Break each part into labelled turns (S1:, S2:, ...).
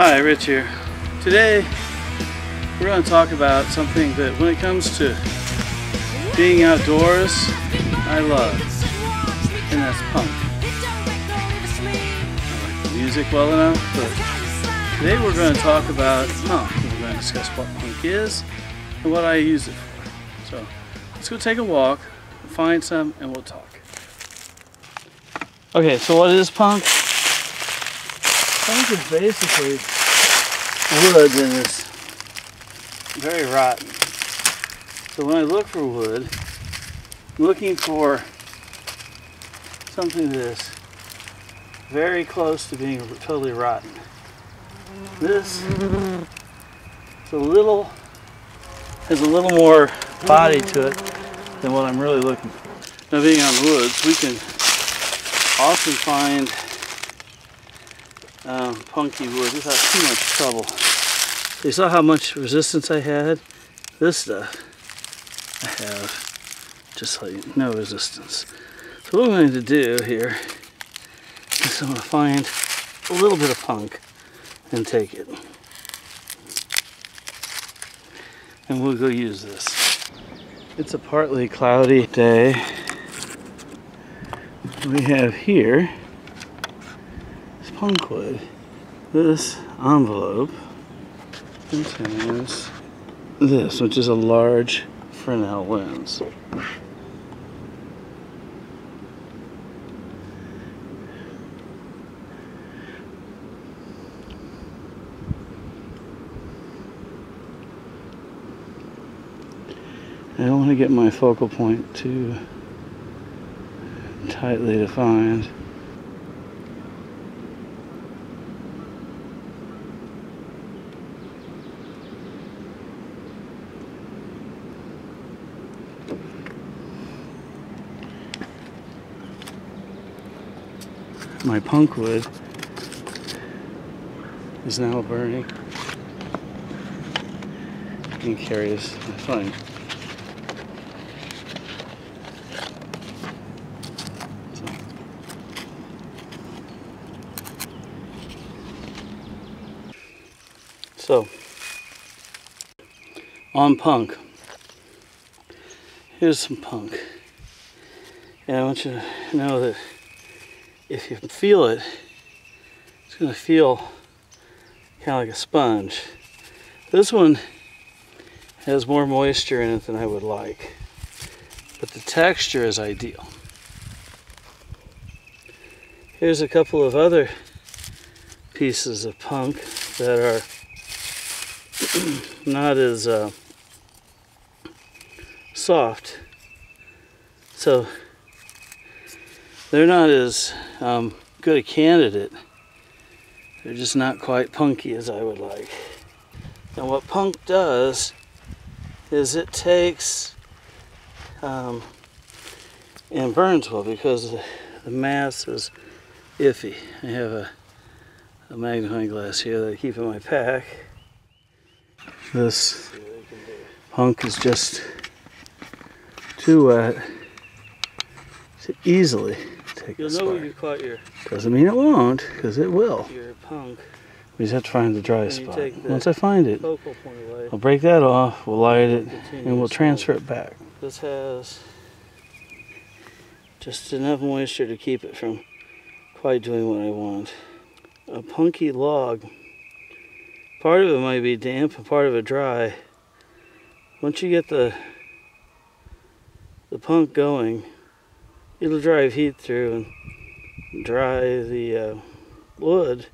S1: Hi, Rich here. Today we're going to talk about something that when it comes to being outdoors, I love, and that's punk. I like the music well enough, but today we're going to talk about punk. We're going to discuss what punk is and what I use it for. So let's go take a walk, find some, and we'll talk. Okay, so what is punk? Punk is basically wood that is very rotten. So when I look for wood, I'm looking for something that is very close to being totally rotten. This is has a little more body to it than what I'm really looking for. Now, being out in the woods, we can often find punky wood without too much trouble. So you saw how much resistance I had? This stuff I have just like no resistance. So what I'm going to do here is I'm going to find a little bit of punk and take it. And we'll go use this. It's a partly cloudy day. We have here is punk wood. This envelope contains this, which is a large Fresnel lens. I don't want to get my focal point too tightly defined. My punk wood is now burning. I can carry this fine. So, on punk, here's some punk. And I want you to know that if you feel it, it's going to feel kind of like a sponge. This one has more moisture in it than I would like, but the texture is ideal. Here's a couple of other pieces of punk that are not as soft, so they're not as good a candidate. They're just not quite punky as I would like. And what punk does is it takes and burns well because the mass is iffy. I have a magnifying glass here that I keep in my pack. This punk is just too wet to easily take a spark. You'll know where you caught your... Doesn't mean it won't, because it will. Your punk. We just have to find the dry spot. Once I find it, I'll break that off, we'll light it, and we'll transfer it back. This has just enough moisture to keep it from quite doing what I want. A punky log, part of it might be damp and part of it dry. Once you get the punk going, it'll drive heat through and dry the wood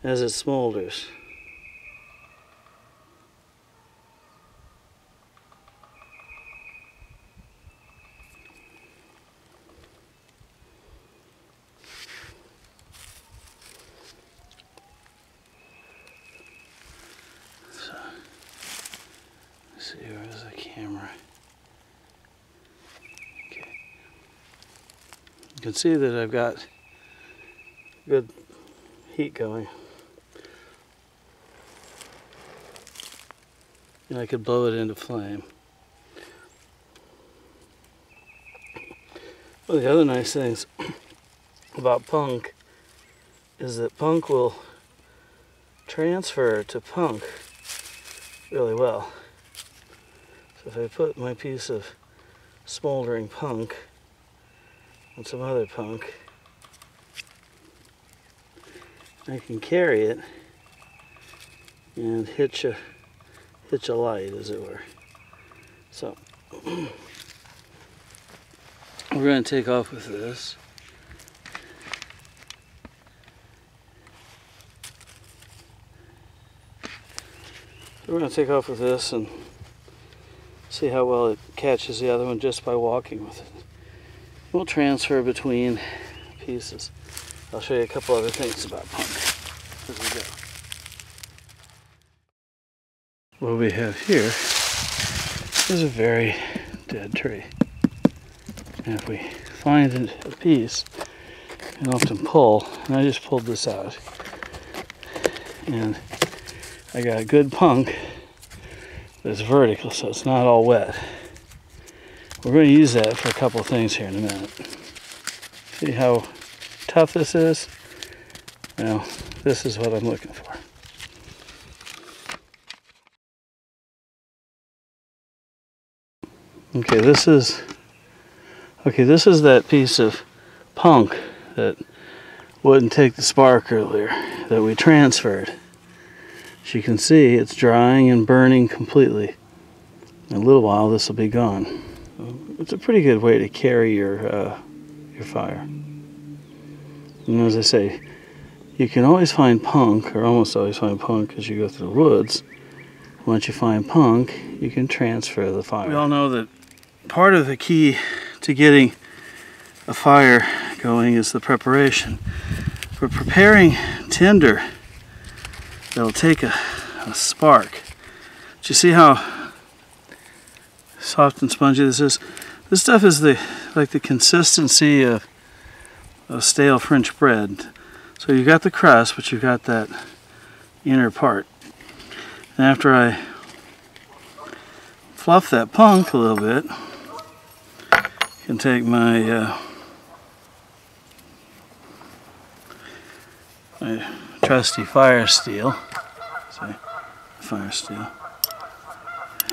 S1: as it smolders. So, let's see, where's the camera? Okay. You can see that I've got good heat going. And I could blow it into flame. One of the other nice things about punk is that punk will transfer to punk really well. So if I put my piece of smoldering punk on some other punk, I can carry it and hitch a light, as it were. So we're going to take off with this. We're going to take off with this and see how well it catches the other one just by walking with it. We'll transfer between pieces. I'll show you a couple other things about punk as we go. What we have here is a very dead tree. And if we find a piece, we can often pull, and I just pulled this out. And I got a good punk that's vertical, so it's not all wet. We're going to use that for a couple of things here in a minute. See how tough this is? Well, this is what I'm looking for. Okay, this is that piece of punk that wouldn't take the spark earlier that we transferred. As you can see, it's drying and burning completely. In a little while, this will be gone. It's a pretty good way to carry your fire. And as I say, you can always find punk, or almost always find punk as you go through the woods. Once you find punk, you can transfer the fire. We all know that part of the key to getting a fire going is the preparation. For preparing tinder, it'll take a spark. Do you see how soft and spongy this is? This stuff is like the consistency of stale French bread. So you've got the crust, but you've got that inner part. And after I fluff that punk a little bit, I can take my my trusty fire steel,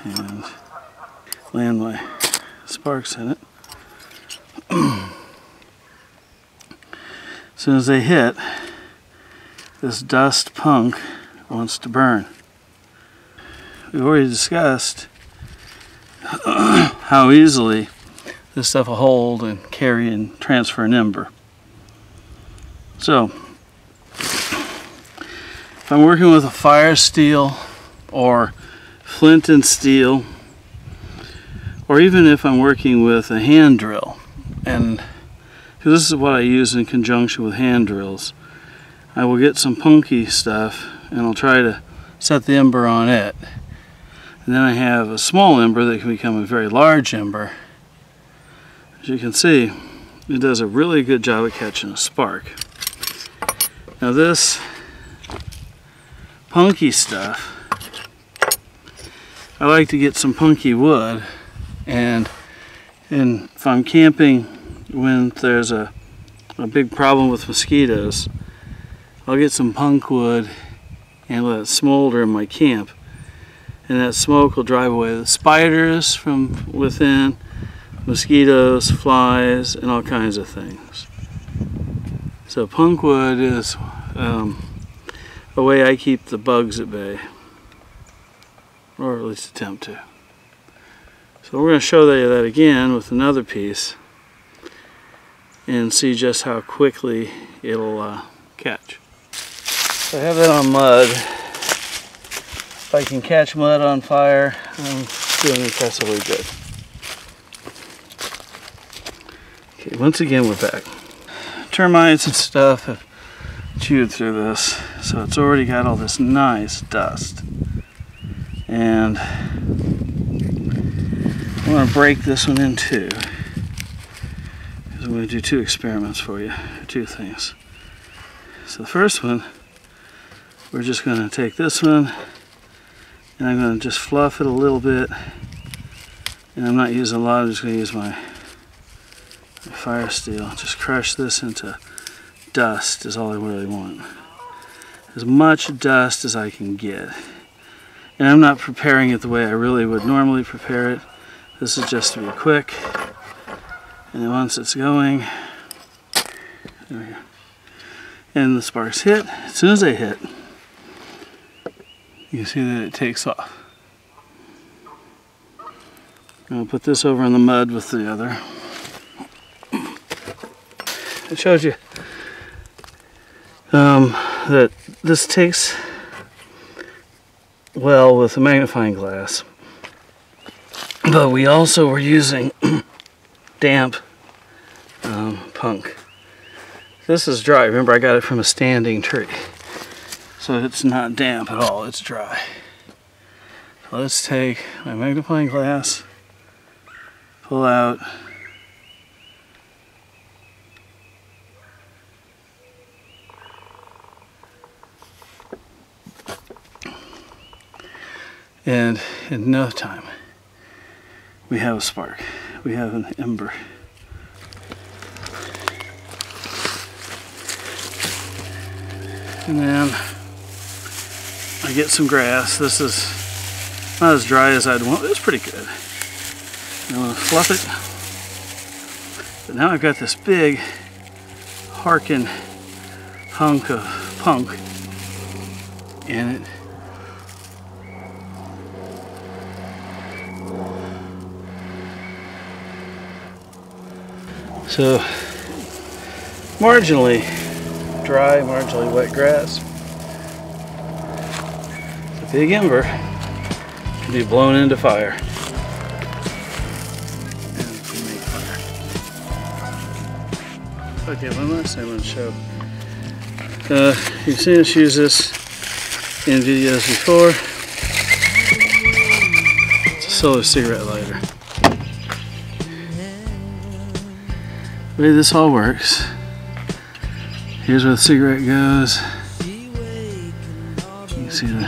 S1: and land my sparks in it. As soon as they hit, this dust punk wants to burn. We've already discussed how easily this stuff will hold and carry and transfer an ember. So, if I'm working with a fire steel or flint and steel, or even if I'm working with a hand drill, and because this is what I use in conjunction with hand drills, I will get some punky stuff and I'll try to set the ember on it. And then I have a small ember that can become a very large ember. As you can see, it does a really good job of catching a spark. Now this punky stuff, I like to get some punky wood, and if I'm camping when there's a big problem with mosquitoes, I'll get some punk wood and let it smolder in my camp, and that smoke will drive away the spiders from within, mosquitoes, flies, and all kinds of things. So punk wood is a way I keep the bugs at bay, or at least attempt to. So we're going to show you that again with another piece and see just how quickly it'll catch. So I have that on mud. If I can catch mud on fire, I'm doing impressively good. Okay, once again we're back. Termites and stuff have chewed through this, so it's already got all this nice dust. And I'm going to break this one in two, because I'm going to do two experiments for you, two things. So the first one, we're just going to take this one, and I'm going to just fluff it a little bit, and I'm not using a lot, I'm just going to use my fire steel. Just crush this into dust is all I really want. as much dust as I can get. And I'm not preparing it the way I really would normally prepare it. This is just to be quick. And then once it's going, there we go. And the sparks hit. As soon as they hit, you can see that it takes off. I'll put this over in the mud with the other. It shows you that this takes well with a magnifying glass. But we also were using damp punk. This is dry. Remember, I got it from a standing tree. So it's not damp at all, it's dry. So let's take my magnifying glass, pull out and in no time we have a spark. We have an ember. And then I get some grass. This is not as dry as I'd want. It's pretty good. I'm going to fluff it. But now I've got this big harkin hunk of punk in it. So, marginally dry, marginally wet grass. The big ember can be blown into fire. And can make fire. Okay, one last thing I want to show. You've seen us use this in videos before. It's a solar cigarette lighter. The way this all works, here's where the cigarette goes. You can see the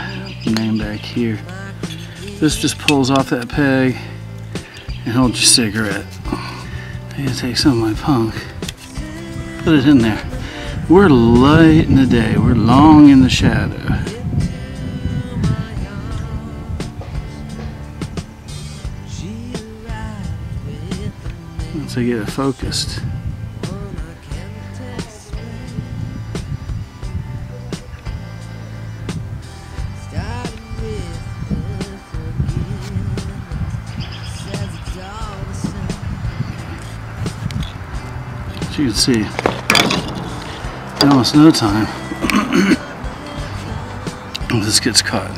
S1: name back here. This just pulls off that peg and holds your cigarette. I'm gonna take some of my punk, put it in there. We're light in the day, we're long in the shadow. Once I get it focused, as you can see, in almost no time, this gets caught.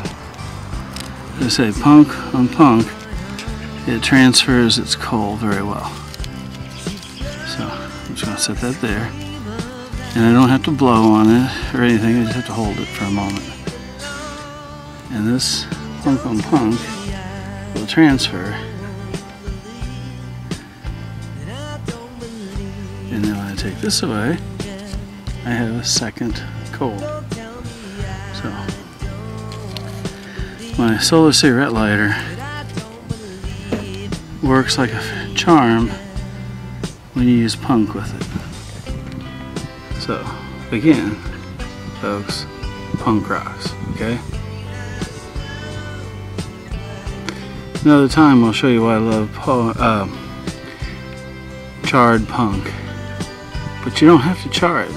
S1: As I say, punk on punk, it transfers its coal very well. So I'm just going to set that there. And I don't have to blow on it or anything, I just have to hold it for a moment. And this punk on punk will transfer. And then when I take this away, I have a second coal. So my solar cigarette lighter works like a charm when you use punk with it. So again, folks, punk rocks, okay? Another time I'll show you why I love charred punk. But you don't have to char it.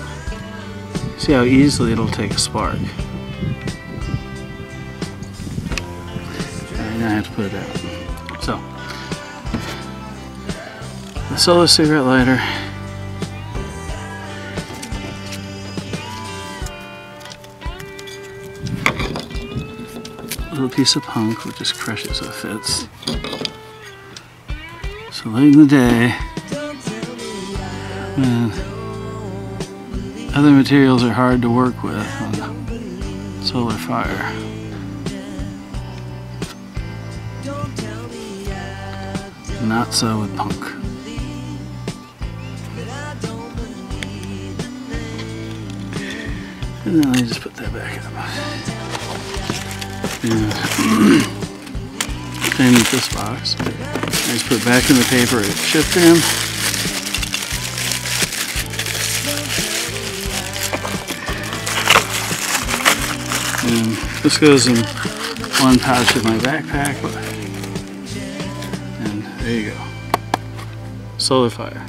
S1: See how easily it'll take a spark. And now I have to put it out. So, the solar cigarette lighter. A little piece of punk, we'll just crush it so it fits. So late in the day, when other materials are hard to work with on solar fire, not so with punk. And then I just put that back up. And same with this box. I just put it back in the paper it shipped in. This goes in one pouch of my backpack. And there you go. Solar fire.